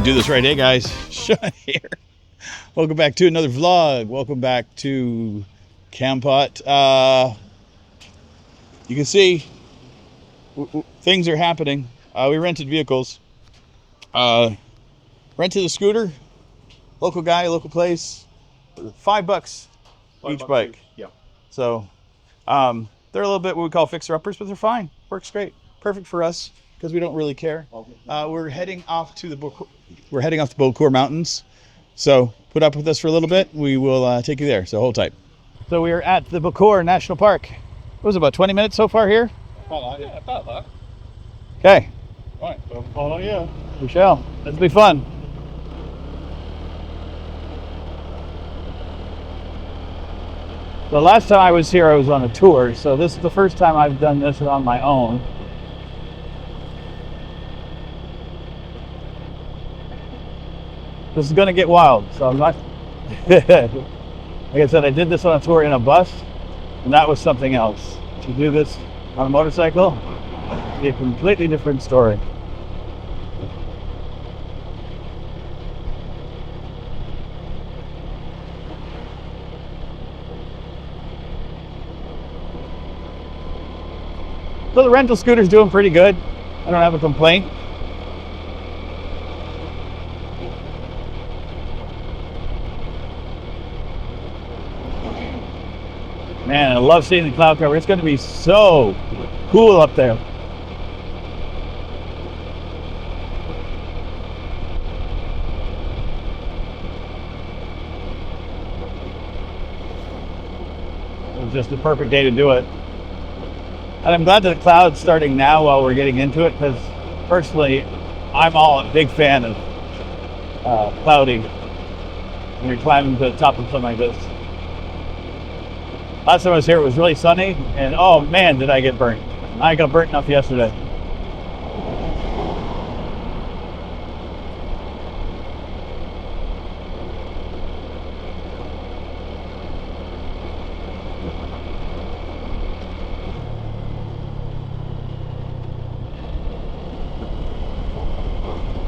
do this right. Hey guys, Sean here. Welcome back to another vlog. Welcome back to Kampot. You can see things are happening. We rented vehicles. Rented a scooter. Local guy, local place. $5 each bike. Yeah. So they're a little bit what we call fixer-uppers, but they're fine. Works great. Perfect for us because we don't really care. We're heading off to the Bokor Mountains. So put up with us for a little bit. We will take you there. So hold tight. So we are at the Bokor National Park. It was about 20 minutes so far here. About that. Okay. All right, so follow you. We shall. That'll be fun. The last time I was here, I was on a tour. So this is the first time I've done this on my own. This is going to get wild, so I'm not... Like I said, I did this on a tour in a bus, and that was something else. To do this on a motorcycle, it's a completely different story. So the rental scooter's doing pretty good. I don't have a complaint. Man, I love seeing the cloud cover. It's going to be so cool up there. It was just the perfect day to do it. And I'm glad that the cloud's starting now while we're getting into it, because personally, I'm a big fan of clouding when you're climbing to the top of something like this. Last time I was here, it was really sunny, and oh man, did I get burnt. I got burnt enough yesterday.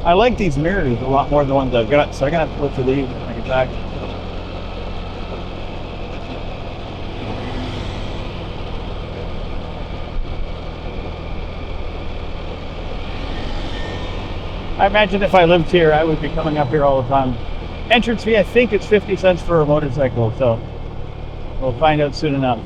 I like these mirrors a lot more than the ones I've got, so I'm going to have to look for these when I get back. I imagine if I lived here, I would be coming up here all the time. Entrance fee, I think it's 50 cents for a motorcycle, so we'll find out soon enough.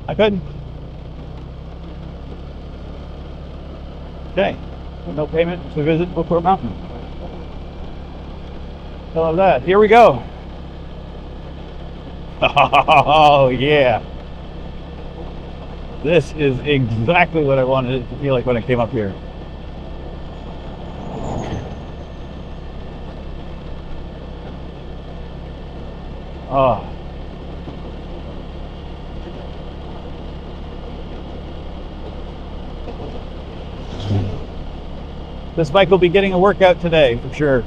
I couldn't. Okay. No payment to visit Bokor Mountain. I love that. Here we go. Oh, yeah. This is exactly what I wanted it to feel like when I came up here. Oh. This bike will be getting a workout today, for sure.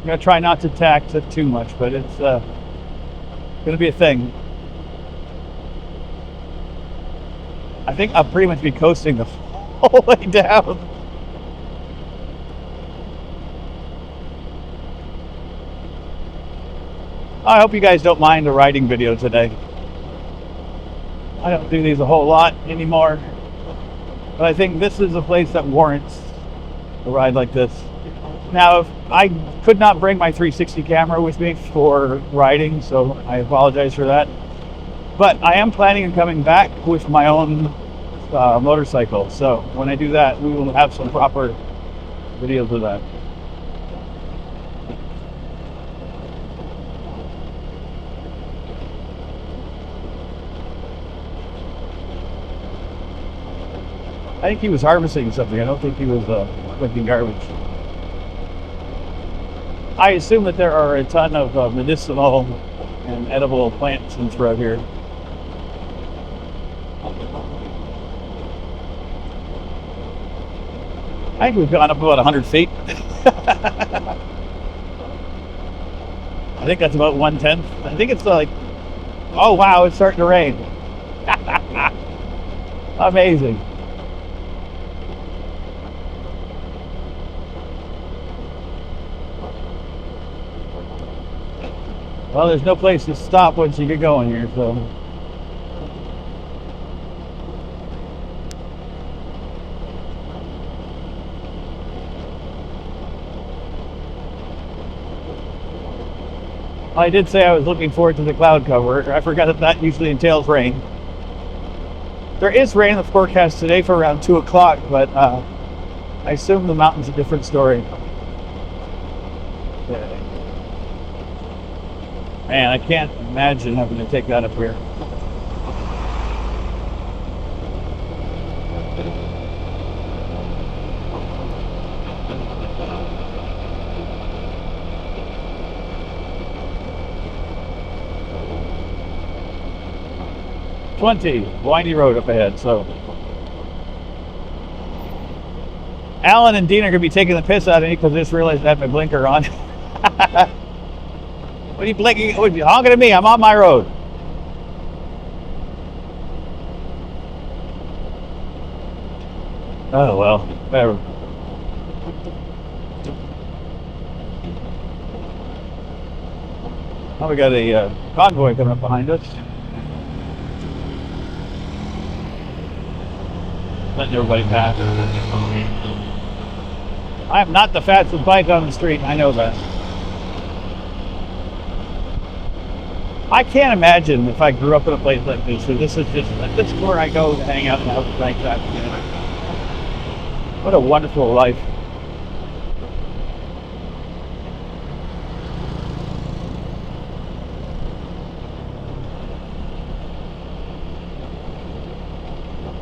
I'm going to try not to tax it too much, but it's going to be a thing. I think I'll pretty much be coasting the whole way down. I hope you guys don't mind the riding video today. I don't do these a whole lot anymore. But I think this is a place that warrants a ride like this. Now, if I could not bring my 360 camera with me for riding, so I apologize for that. But I am planning on coming back with my own motorcycle. So when I do that, we will have some proper videos of that. I think he was harvesting something. I don't think he was collecting garbage. I assume that there are a ton of medicinal and edible plants throughout here. I think we've gone up about 100 feet. I think that's about 1/10. I think it's like, oh wow, it's starting to rain. Amazing. Well, there's no place to stop once you get going here, so. I did say I was looking forward to the cloud cover. I forgot that usually entails rain. There is rain in the forecast today for around 2 o'clock, but I assume the mountain's a different story. Man, I can't imagine having to take that up here. Windy road up ahead, so. Alan and Dean are going to be taking the piss out of me because I just realized I have my blinker on. What are you blinking? What are you honking at me? I'm on my road. Oh, well, whatever. Oh, we got a convoy coming up behind us. Letting everybody pass. I am not the fastest bike on the street. I know that. I can't imagine if I grew up in a place like this. So this is where I go to hang out and have like that. What a wonderful life.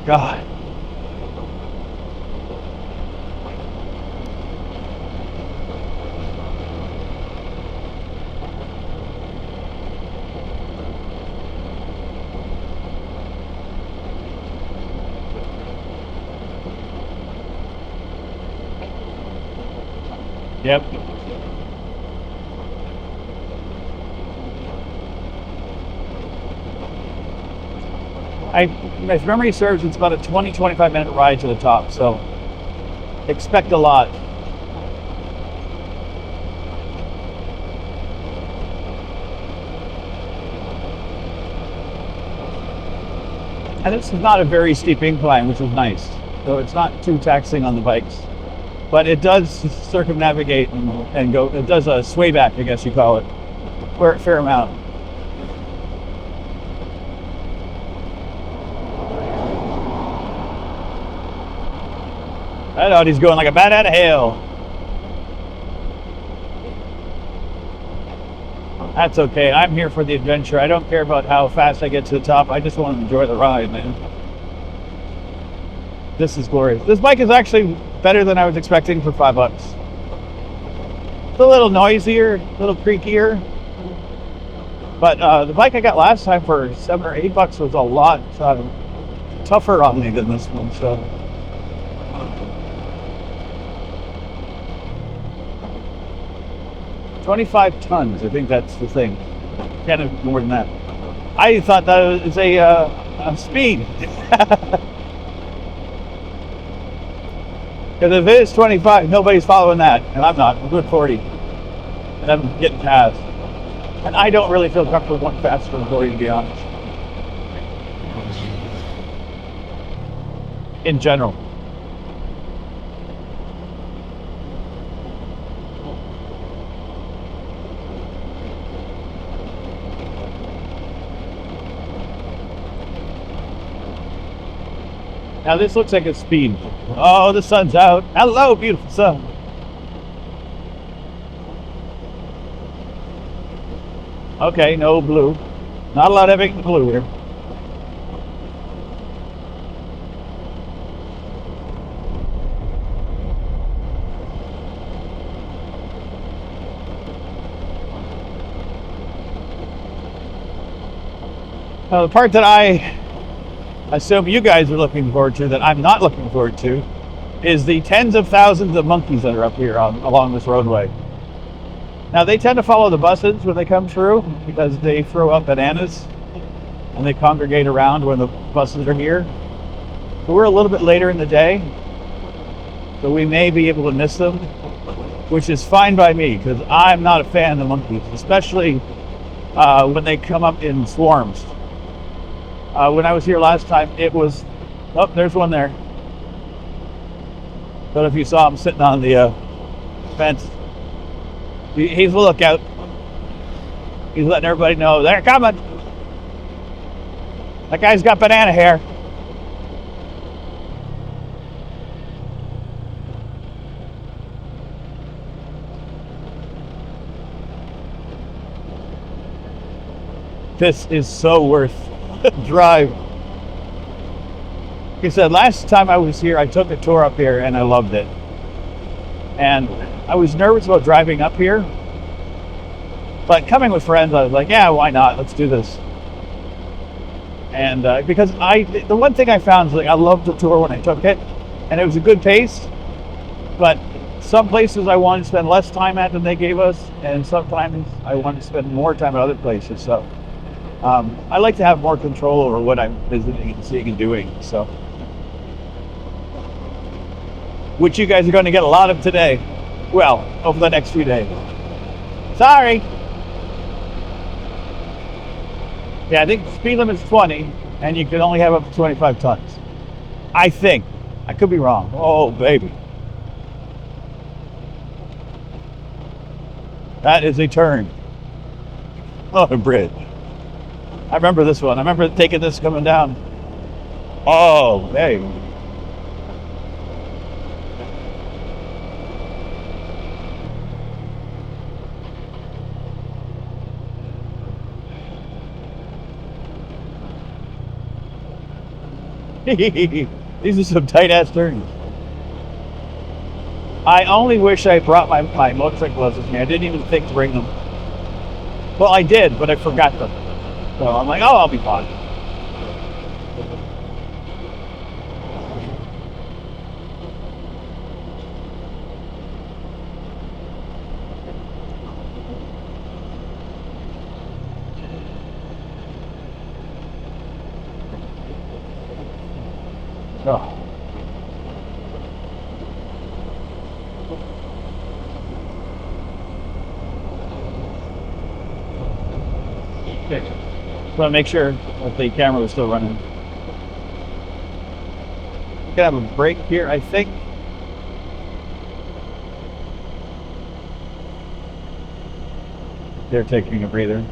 God. Yep. If memory serves, it's about a 20-25 minute ride to the top, so expect a lot. And this is not a very steep incline, which is nice. So it's not too taxing on the bikes. But it does circumnavigate and go, it does a sway back, I guess you call it, where a fair amount. That Audi's going like a bat out of hell. That's okay. I'm here for the adventure. I don't care about how fast I get to the top. I just want to enjoy the ride, man. This is glorious. This bike is actually better than I was expecting for $5. It's a little noisier, a little creakier. But the bike I got last time for $7 or $8 was a lot tougher on me than this one. So 25 tons, I think that's the thing. Can't have more than that. I thought that was a speed. Because if it is 25, nobody's following that, and I'm not. I'm doing 40, and I'm getting past. And I don't really feel comfortable going faster than 40, to be honest. In general. Now this looks like a speed. Oh, the sun's out. Hello, beautiful sun. Okay, no blue. Not allowed having blue here. The part that I assume you guys are looking forward to, that I'm not looking forward to, is the tens of thousands of monkeys that are up here along this roadway. Now, they tend to follow the buses when they come through because they throw up bananas and they congregate around when the buses are here. But we're a little bit later in the day, so we may be able to miss them, which is fine by me because I'm not a fan of the monkeys, especially when they come up in swarms. When I was here last time, it was, oh, there's one there. Don't know if you saw him sitting on the fence. He's a lookout. He's letting everybody know they're coming. That guy's got banana hair. This is so worth the drive. Like I said, last time I was here, I took a tour up here and I loved it. And I was nervous about driving up here, but coming with friends, I was like, yeah, why not? Let's do this. And because the one thing I found is, like, I loved the tour when I took it, and it was a good pace, but some places I wanted to spend less time at than they gave us, and sometimes I wanted to spend more time at other places. So I like to have more control over what I'm visiting and seeing and doing. So, which you guys are going to get a lot of today. Well, over the next few days. Sorry. Yeah, I think the speed limit is 20, and you can only have up to 25 tons. I think. I could be wrong. Oh, baby. That is a turn. Oh, a bridge. I remember this one. I remember taking this coming down. Oh, baby. These are some tight ass turns. I only wish I brought my motorcycle gloves with me. I didn't even think to bring them. Well, I did, but I forgot them. So I'm like, oh, I'll be fine. Oh. Okay. Just want to make sure that the camera was still running. We can have a break here, I think. They're taking a breather.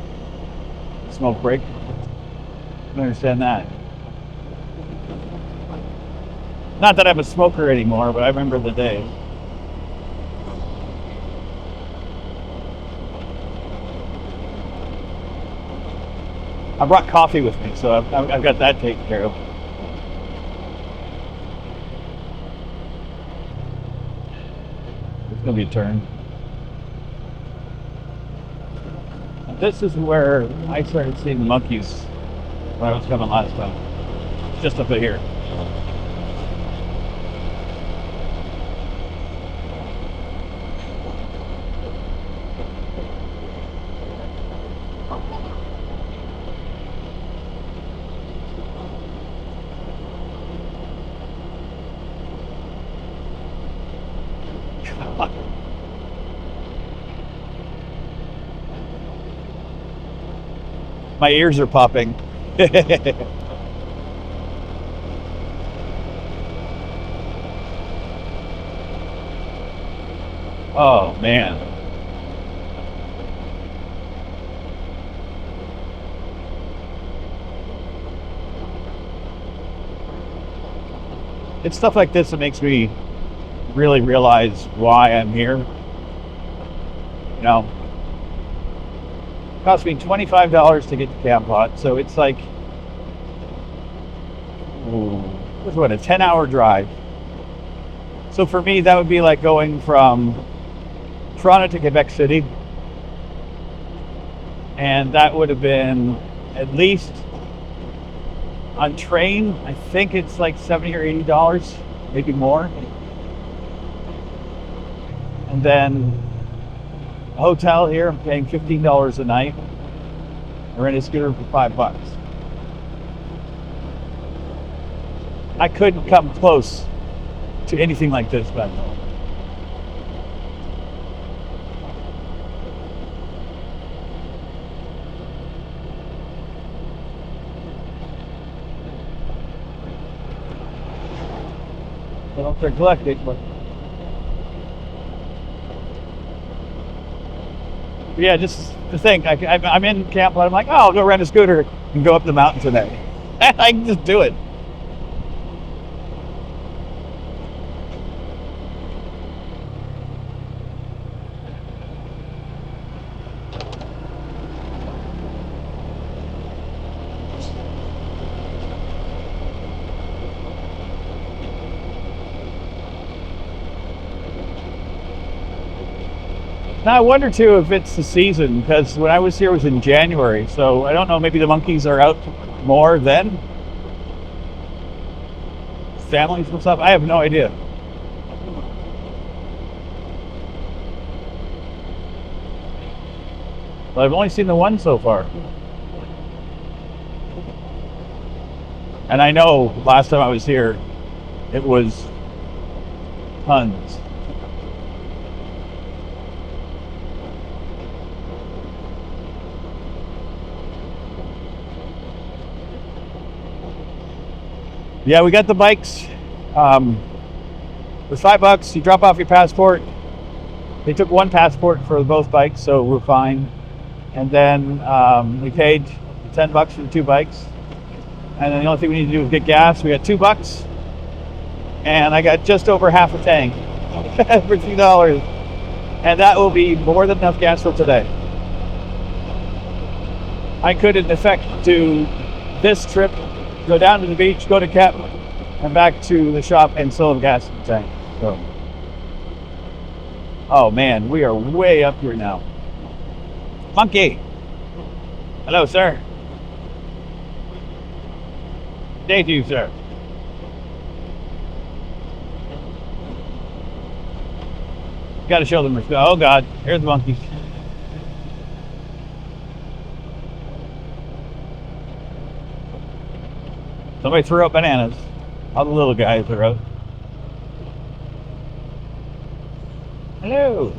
Smoke break. I don't understand that. Not that I'm a smoker anymore, but I remember the days. I brought coffee with me, so I've got that taken care of. It's going to be a turn. This is where I started seeing the monkeys when I was coming last time. Just up here. My ears are popping. Oh, man. It's stuff like this that makes me really realize why I'm here. You know, it cost me $25 to get to Kampot, so it's like, what's what, a 10-hour drive. So for me, that would be like going from Toronto to Quebec City, and that would have been at least On train, I think it's like $70 or $80, maybe more. And then a hotel here, I'm paying $15 a night. I rent a scooter for $5. I couldn't come close to anything like this back home. I don't know if they're collecting, but yeah, just to think, I'm in Kampot. I'm like, oh, I'll go rent a scooter and go up the mountain today. I can just do it. Now I wonder too if it's the season, because when I was here it was in January, so I don't know, maybe the monkeys are out more then? Families and stuff? I have no idea. But I've only seen the one so far. And I know last time I was here, it was tons. Yeah, we got the bikes. With $5, you drop off your passport. They took one passport for both bikes, so we're fine. And then we paid $10 for the two bikes. And then the only thing we need to do is get gas. We got $2, and I got just over half a tank for $2, and that will be more than enough gas for today. I could, in effect, do this trip, go down to the beach, go to Cap, and back to the shop and still have gas in the tank. So, oh man, we are way up here now. Monkey, hello, sir. Day to you, sir. Got to show them respect. Oh God, here's the monkeys. Somebody threw up bananas. All the little guys are out. Hello.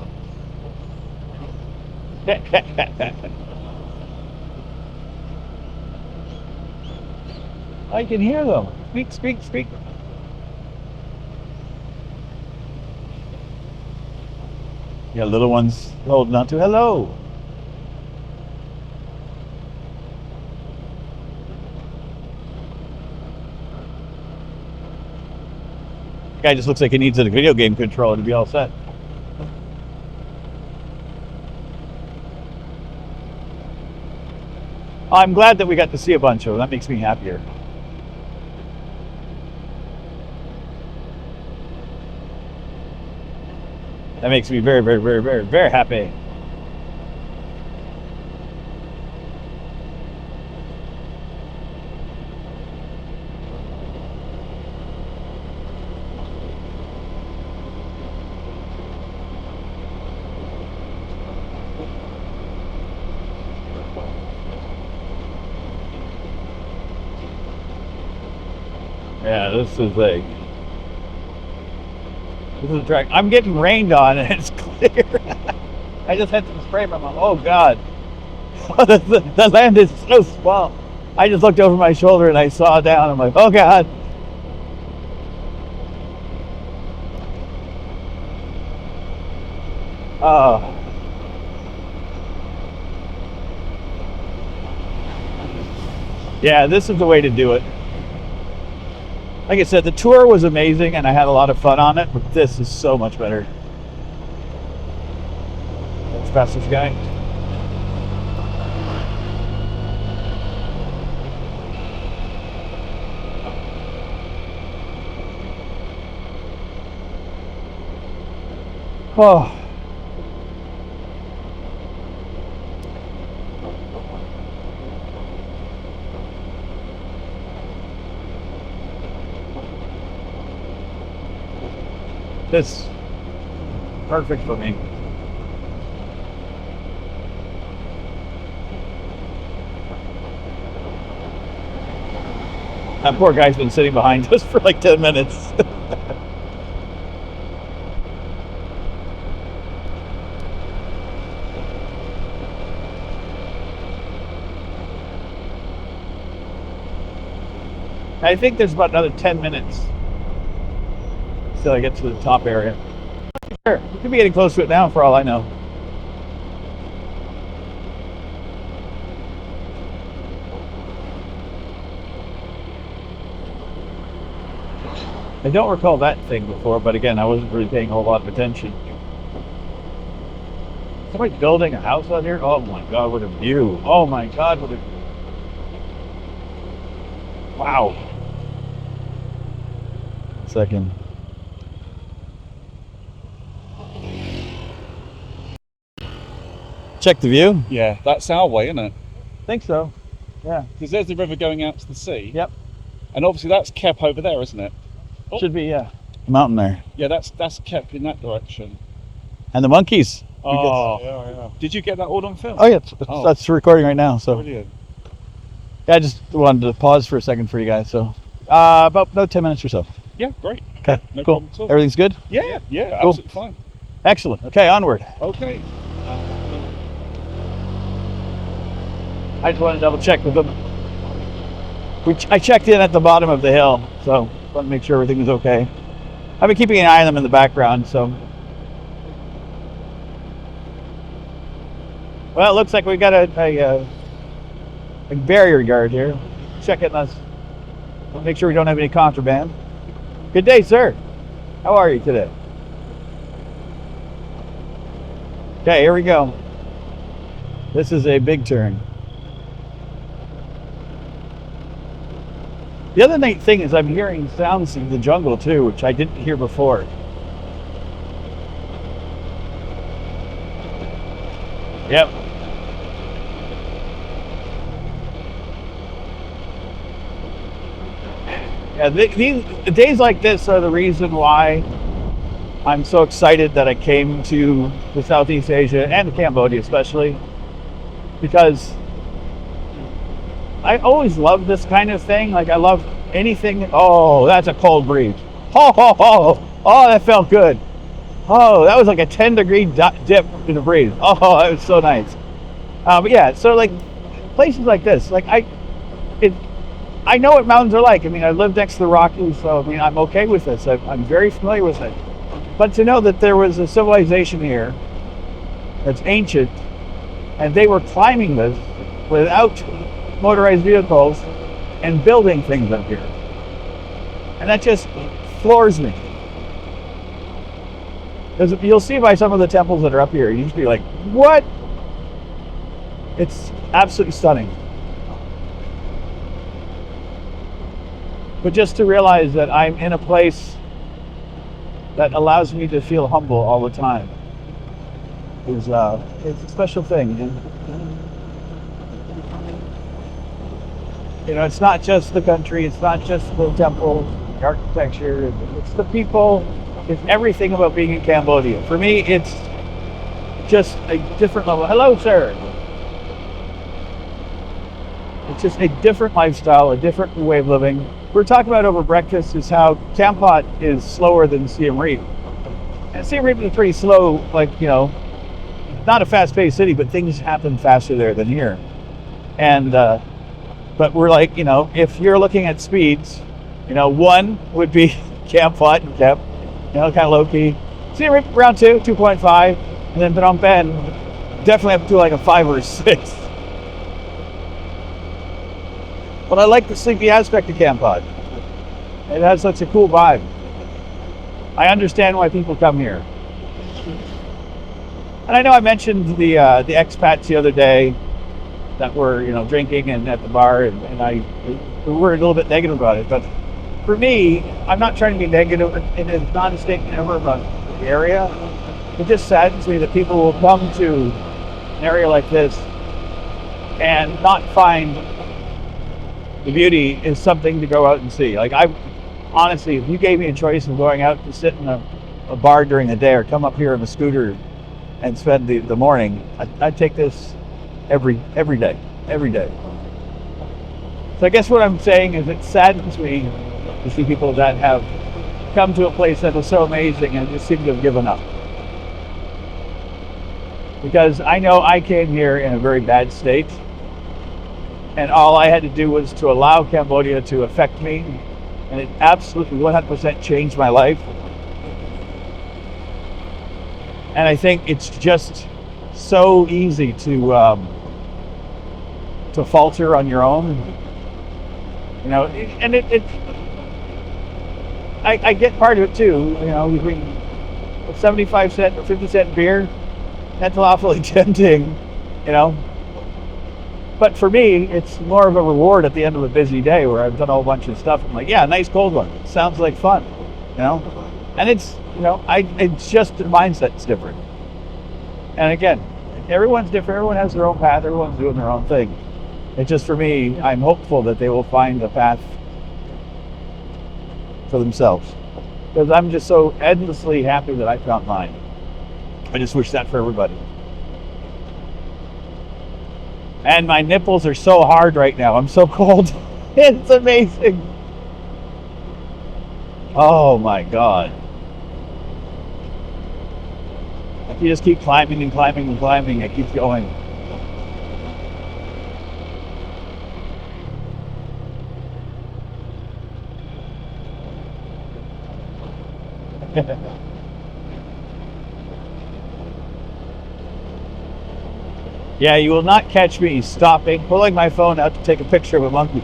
I can hear them. Squeak, squeak, squeak. Yeah, little ones holding on to. Hello. Guy just looks like he needs a video game controller to be all set. I'm glad that we got to see a bunch of them. That makes me happier. That makes me very, very, very, very, very happy. Yeah, this is a track. I'm getting rained on and it's clear. I just had some spray from them. Oh God. The land is so small. I just looked over my shoulder and I saw down. I'm like, oh God. Oh. Yeah, this is the way to do it. Like I said, the tour was amazing and I had a lot of fun on it, but this is so much better. Let's pass this guy. Oh. This perfect for me. That poor guy's been sitting behind us for like 10 minutes. I think there's about another 10 minutes till I get to the top area. Sure, we could be getting close to it now for all I know. I don't recall that thing before, but again, I wasn't really paying a whole lot of attention. Somebody building a house out here? Oh my god, what a view. Oh my god, what a... Wow. Second. Check the view? Yeah, that's our way, isn't it? Think so. Yeah. Because there's the river going out to the sea. Yep. And obviously that's Kep over there, isn't it? Oh. Should be, yeah. Mountain there. Yeah, that's Kep in that direction. And the monkeys. Oh, yeah. Did you get that all on film? Oh yeah, that's recording right now. So brilliant. Yeah, I just wanted to pause for a second for you guys. So about 10 minutes or so. Yeah, great. Okay, No cool. problem at all. Everything's good? Yeah, Cool. absolutely fine. Excellent. Okay, onward. Okay. I just want to double check with them. I checked in at the bottom of the hill, so want to make sure everything was okay. I've been keeping an eye on them in the background, so. Well, it looks like we got a barrier guard here. Checking us. Make sure we don't have any contraband. Good day, sir. How are you today? Okay, here we go. This is a big turn. The other neat thing is I'm hearing sounds in the jungle too, which I didn't hear before. Yep. Yeah, these days like this are the reason why I'm so excited that I came to the Southeast Asia and Cambodia especially, because I always love this kind of thing. Like I love anything. Oh, that's a cold breeze. Oh, oh, oh, oh, that felt good. Oh, that was like a 10-degree dip in the breeze. Oh, that was so nice. But yeah, so like places like this, like I know what mountains are like. I mean, I live next to the Rockies, so I mean, I'm okay with this. I'm very familiar with it. But to know that there was a civilization here that's ancient, and they were climbing this without motorized vehicles and building things up here, and that just floors me. Because you'll see by some of the temples that are up here, you just be like, what? It's absolutely stunning. But just to realize that I'm in a place that allows me to feel humble all the time is it's a special thing. And, you know, it's not just the country, it's not just the temple, the architecture, it's the people, it's everything about being in Cambodia. For me, it's just a different level. Hello, sir. It's just a different lifestyle, a different way of living. We're talking about over breakfast is how Kampot is slower than Siem Reap. And Siem Reap is pretty slow, like, you know, not a fast-paced city, but things happen faster there than here. And, but we're like, you know, if you're looking at speeds, you know, 1 would be Kampot and Kep, you know, kind of low-key. Siem Reap around 2, 2.5, and then Phnom Penh definitely up to like a 5 or a 6. But I like the sleepy aspect of Kampot. It has such a cool vibe. I understand why people come here. And I know I mentioned the expats the other day that were, you know, drinking and at the bar, and we were a little bit negative about it. But for me, I'm not trying to be negative, and it's not a statement ever about the area. It just saddens me that people will come to an area like this and not find the beauty is something to go out and see. Like honestly, if you gave me a choice of going out to sit in a a bar during the day or come up here on the scooter and spend the morning, I take this every day. So I guess what I'm saying is it saddens me to see people that have come to a place that is so amazing and just seem to have given up. Because I know I came here in a very bad state, and all I had to do was to allow Cambodia to affect me, and it absolutely 100% changed my life. And I think it's just so easy to falter on your own, you know. And I get part of it too, you know. Between a 75-cent or 50-cent beer, that's awfully tempting, you know. But for me, it's more of a reward at the end of a busy day where I've done a whole bunch of stuff. I'm like, yeah, nice cold one. Sounds like fun, you know. And it's, you know, it's just the mindset's different. And again, everyone's different. Everyone has their own path. Everyone's doing their own thing. It's just, for me, I'm hopeful that they will find a path for themselves, because I'm just so endlessly happy that I found mine. I just wish that for everybody. And my nipples are so hard right now. I'm so cold. It's amazing. Oh my God. You just keep climbing and climbing and climbing. It keeps going. Yeah, you will not catch me stopping, pulling my phone out to take a picture of a monkey.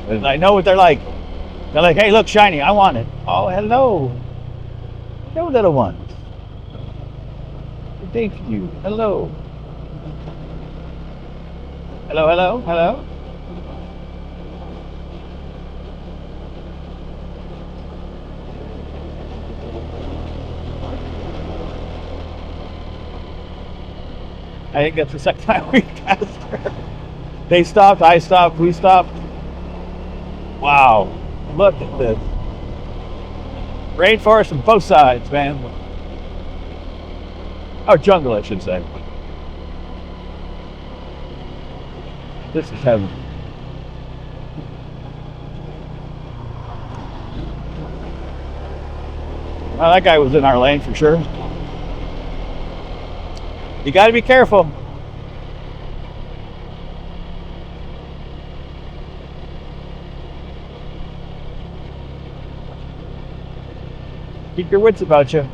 And I know what they're like. They're like, hey, look, shiny, I want it. Oh, hello. Hello, little ones. Thank you. Hello. Hello, hello, hello. I think that's the second time we passed her. They stopped, I stopped, we stopped. Wow, look at this. Rainforest on both sides, man. Oh, jungle, I should say. This is heaven. Well, that guy was in our lane for sure. You got to be careful. Keep your wits about you.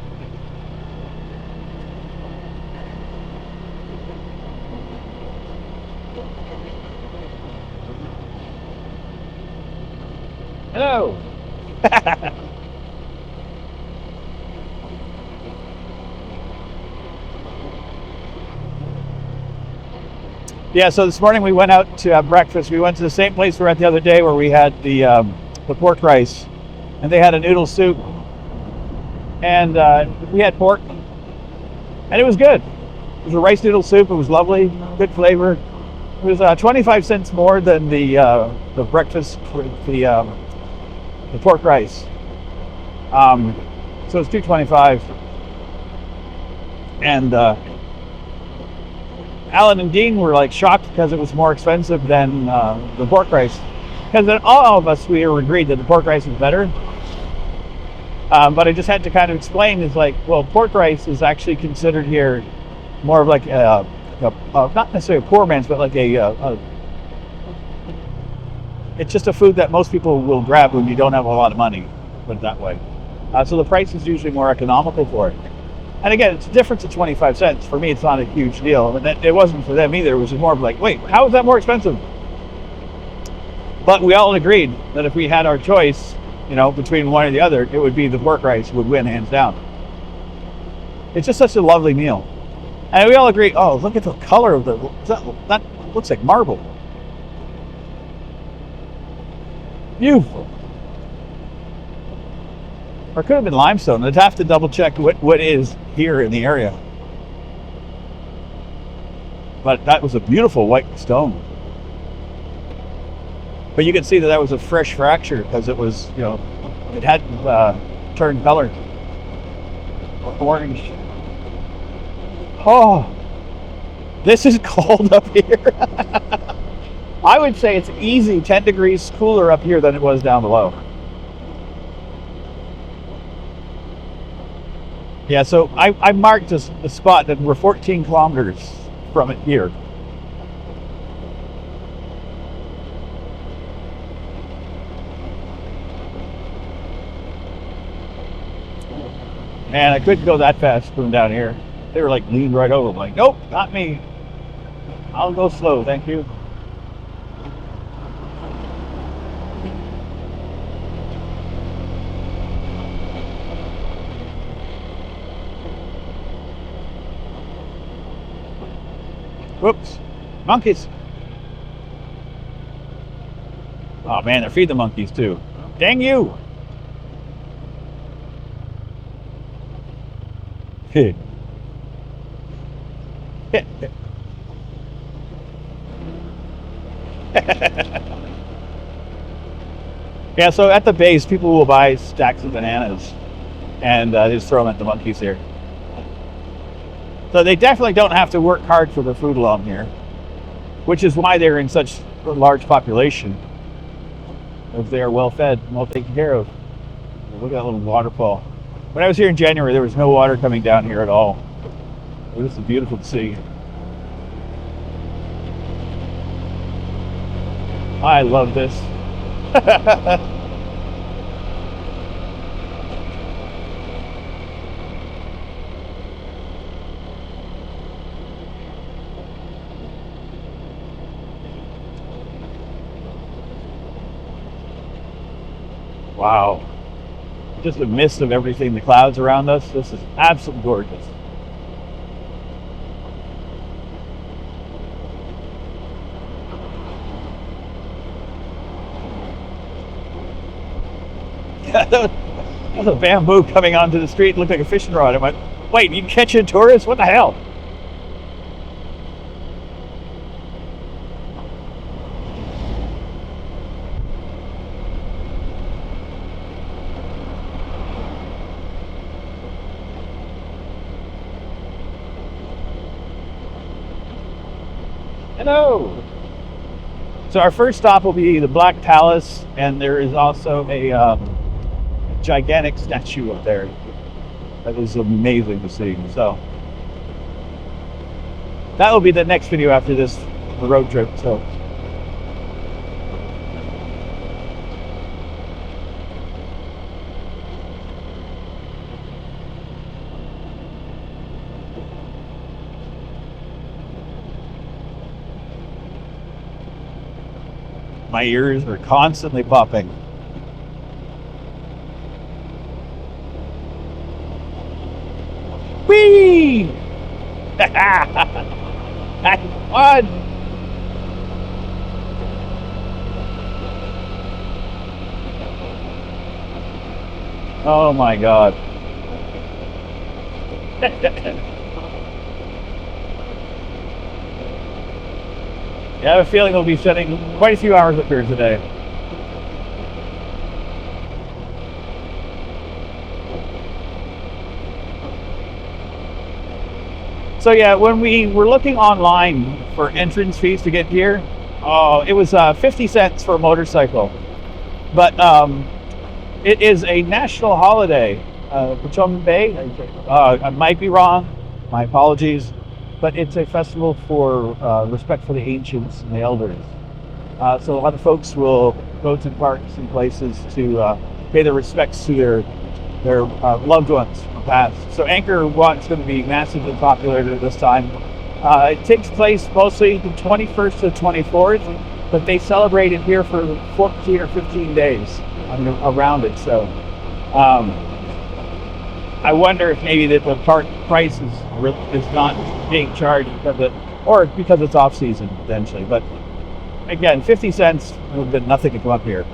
Hello. Yeah, so this morning we went out to have breakfast. We went to the same place we were at the other day where we had the pork rice, and they had a noodle soup, and we had pork, and it was good. It was a rice noodle soup. It was lovely, good flavor. It was 25 cents more than the breakfast with the pork rice. So it's $2.25, and Alan and Dean were like shocked because it was more expensive than the pork rice. Because all of us, we were agreed that the pork rice was better. But I just had to kind of explain, is like, well, pork rice is actually considered here more of like not necessarily a poor man's, but like it's just a food that most people will grab when you don't have a lot of money, put it that way. So the price is usually more economical for it. And again, it's a difference of 25 cents. For me, it's not a huge deal. And it wasn't for them either. It was more of like, wait, how is that more expensive? But we all agreed that if we had our choice, you know, between one or the other, it would be the pork rice would win hands down. It's just such a lovely meal. And we all agree, oh, look at the color of that looks like marble. Beautiful. Or it could have been limestone. I'd have to double check what is here in the area. But that was a beautiful white stone. But you can see that was a fresh fracture because it was, you know, it hadn't turned color. Orange. Oh, this is cold up here. I would say it's easy 10 degrees cooler up here than it was down below. Yeah, so I marked a spot that we're 14 kilometers from it here. Man, I couldn't go that fast from down here. They were like leaned right over. I'm like, nope, not me. I'll go slow, thank you. Whoops, monkeys. Oh man, they're feeding the monkeys too. Dang you. Yeah, so at the base, people will buy stacks of bananas and just throw them at the monkeys here. So they definitely don't have to work hard for their food along here, which is why they're in such a large population, if they are well fed and well taken care of. Look at that little waterfall. When I was here in January, there was no water coming down here at all. This is beautiful to see. I love this. Wow. Just a mist of everything, the clouds around us. This is absolutely gorgeous. That was a bamboo coming onto the street. It looked like a fishing rod. I went, wait, you catching tourists? What the hell? Hello. So our first stop will be the Black Talus, and there is also a gigantic statue up there that is amazing to see. So that will be the next video after this road trip. So my ears are constantly popping. Whee! That's fun! Oh my god. Yeah, I have a feeling we'll be spending quite a few hours up here today. So yeah, when we were looking online for entrance fees to get here, it was 50 cents for a motorcycle. But it is a national holiday, Pachom Bay. I might be wrong, my apologies. But it's a festival for respect for the ancients and the elders. So a lot of folks will go to parks and places to pay their respects to their loved ones from the past. So Angkor Wat's going to be massively popular this time. It takes place mostly the 21st to 24th, but they celebrate it here for 14 or 15 days around it. So I wonder if maybe that the park price is not being charged because it's off season potentially. But again, 50 cents would have been nothing to come up here.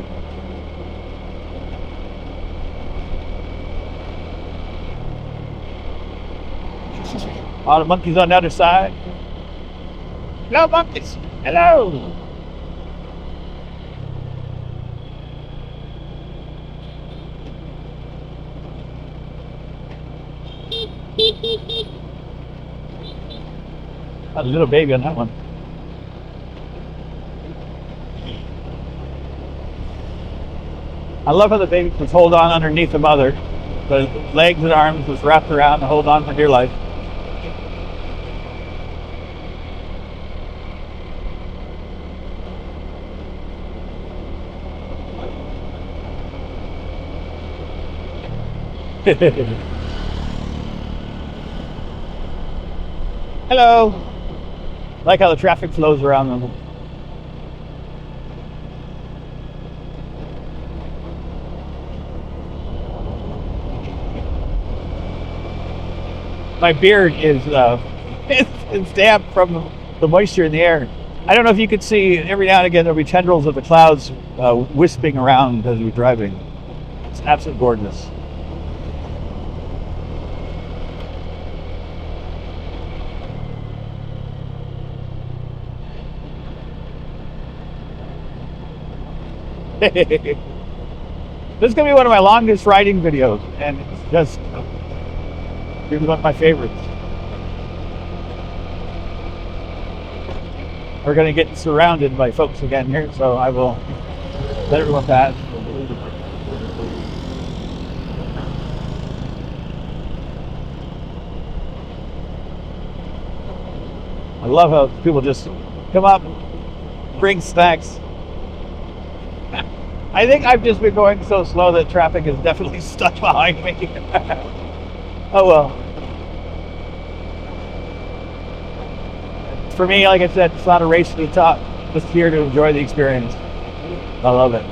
A lot of monkeys on the other side. Hello, monkeys. Hello. A little baby on that one. I love how the baby was hold on underneath the mother. The legs and arms was wrapped around to hold on for dear life. Hello. I like how the traffic flows around them. My beard is it's damp from the moisture in the air. I don't know if you could see, every now and again there'll be tendrils of the clouds wisping around as we're driving. It's absolutely gorgeous. This is going to be one of my longest riding videos, and it's just really one of my favorites. We're going to get surrounded by folks again here, so I will let everyone pass. I love how people just come up, bring snacks. I think I've just been going so slow that traffic is definitely stuck behind me. Oh well. For me, like I said, it's not a race to the top. Just here to enjoy the experience. I love it.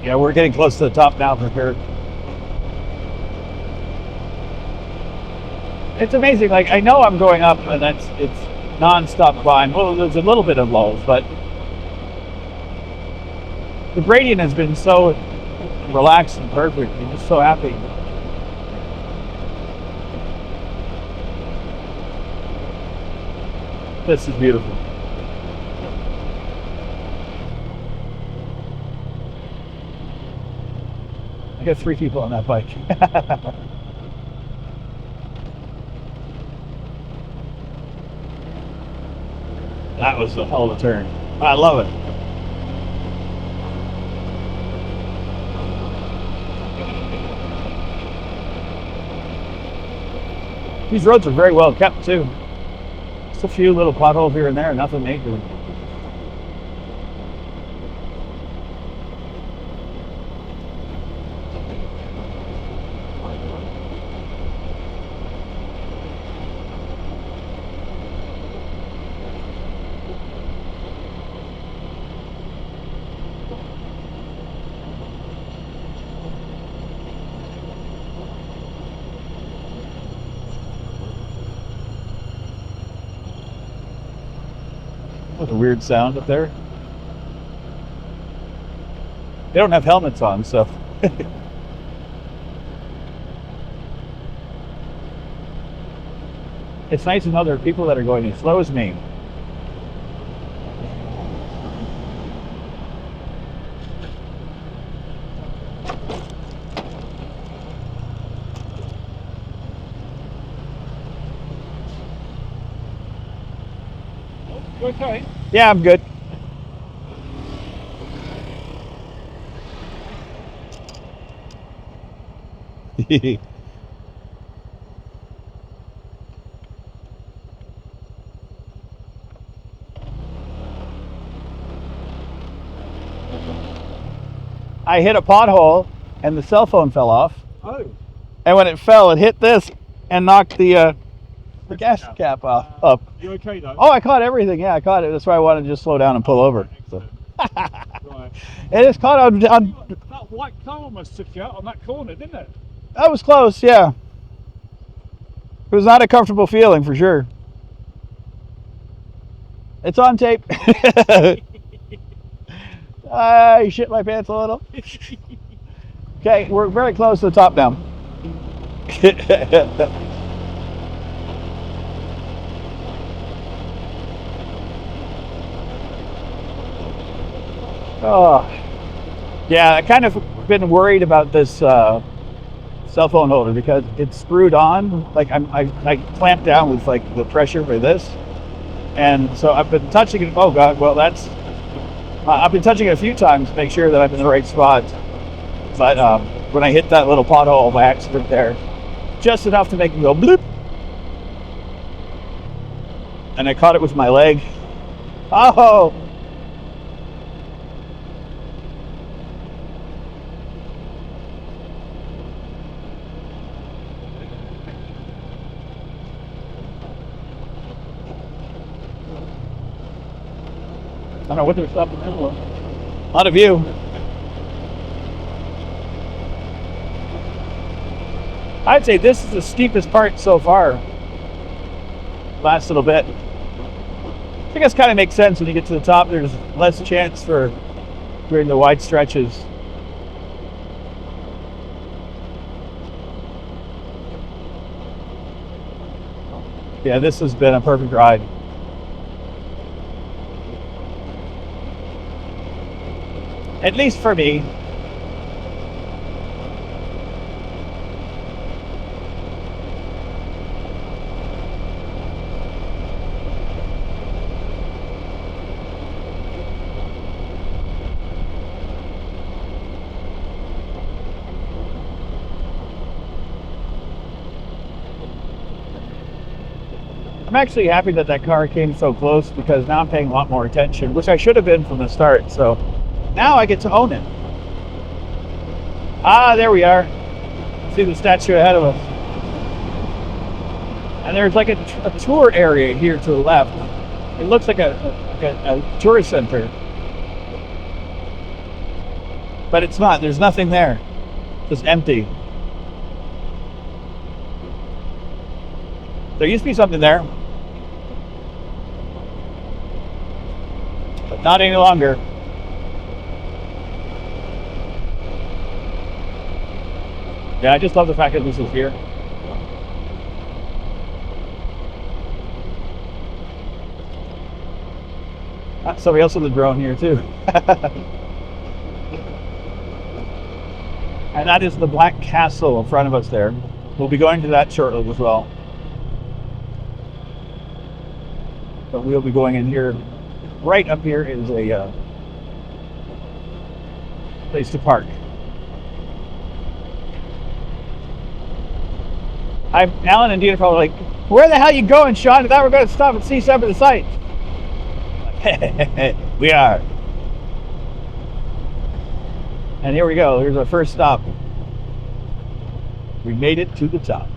Yeah, we're getting close to the top now for sure. It's amazing. Like, I know I'm going up, and it's non-stop climb. Well, there's a little bit of lulls, but the gradient has been so relaxed and perfect. I'm just so happy. This is beautiful. I got 3 people on that bike. That was a hell of a turn. I love it. These roads are very well kept too. Just a few little potholes here and there, nothing major. What a weird sound up there. They don't have helmets on, so. It's nice to know there are people that are going as slow as me. You okay? Yeah, I'm good. I hit a pothole and the cell phone fell off. Oh. And when it fell, it hit this and knocked the gas cap off up. You okay though? Oh, I caught everything. Yeah, I caught it. That's why I wanted to just slow down and pull over. So. Right. It is caught on. That white car almost took you out on that corner, didn't it? That was close. Yeah. It was not a comfortable feeling for sure. It's on tape. I shit my pants a little. Okay, we're very close to the top now. Oh, yeah, I kind of been worried about this cell phone holder because it's screwed on. Like I clamped down with like the pressure for this, and so I've been touching it. Oh God, well that's. I've been touching it a few times to make sure that I'm in the right spot. But when I hit that little pothole by accident there, just enough to make me go bloop, and I caught it with my leg. Oh. I don't know what they're stopping there for. A lot of view. I'd say this is the steepest part so far. Last little bit. I guess kind of makes sense when you get to the top. There's less chance for during the wide stretches. Yeah, this has been a perfect ride. At least for me. I'm actually happy that that car came so close because now I'm paying a lot more attention, which I should have been from the start. So now I get to own it. Ah, there we are. See the statue ahead of us. And there's like a tour area here to the left. It looks like a tourist center. But it's not. There's nothing there. Just empty. There used to be something there. But not any longer. Yeah, I just love the fact that this is here. Somebody else with a drone here too. And that is the Black Castle in front of us there. We'll be going to that shortly as well. But we'll be going in here. Right up here is a place to park. Alan and Dean are probably like, where the hell are you going, Sean? I thought we were going to stop and see some of the sights. We are. And here we go. Here's our first stop. We made it to the top.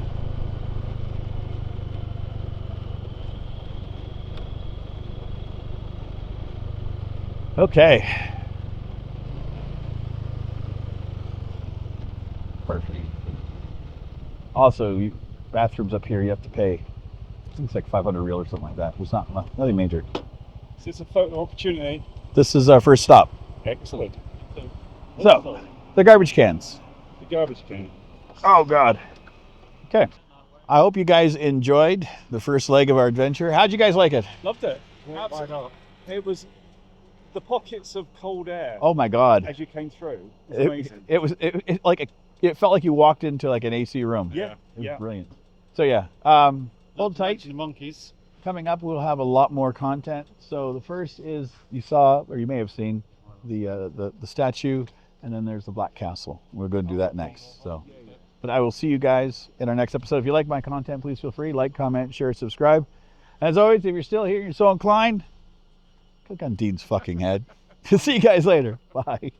Okay. Perfect. Also, bathrooms up here, you have to pay. I think it's like 500 real or something like that. It's nothing major. So it's a photo opportunity. This is our first stop. Excellent. So, the garbage cans. The garbage can. Oh, God. Okay. I hope you guys enjoyed the first leg of our adventure. How'd you guys like it? Loved it. Absolutely. It was the pockets of cold air. Oh, my God. As you came through. It was amazing. It felt like you walked into like an AC room. Yeah. It was brilliant. So, yeah. Hold tight. The monkeys. Coming up, we'll have a lot more content. So the first is, you saw, or you may have seen, the statue, and then there's the Black Castle. We're going to do that next. So, but I will see you guys in our next episode. If you like my content, please feel free, like, comment, share, subscribe. And as always, if you're still here and you're so inclined, click on Dean's fucking head. See you guys later. Bye.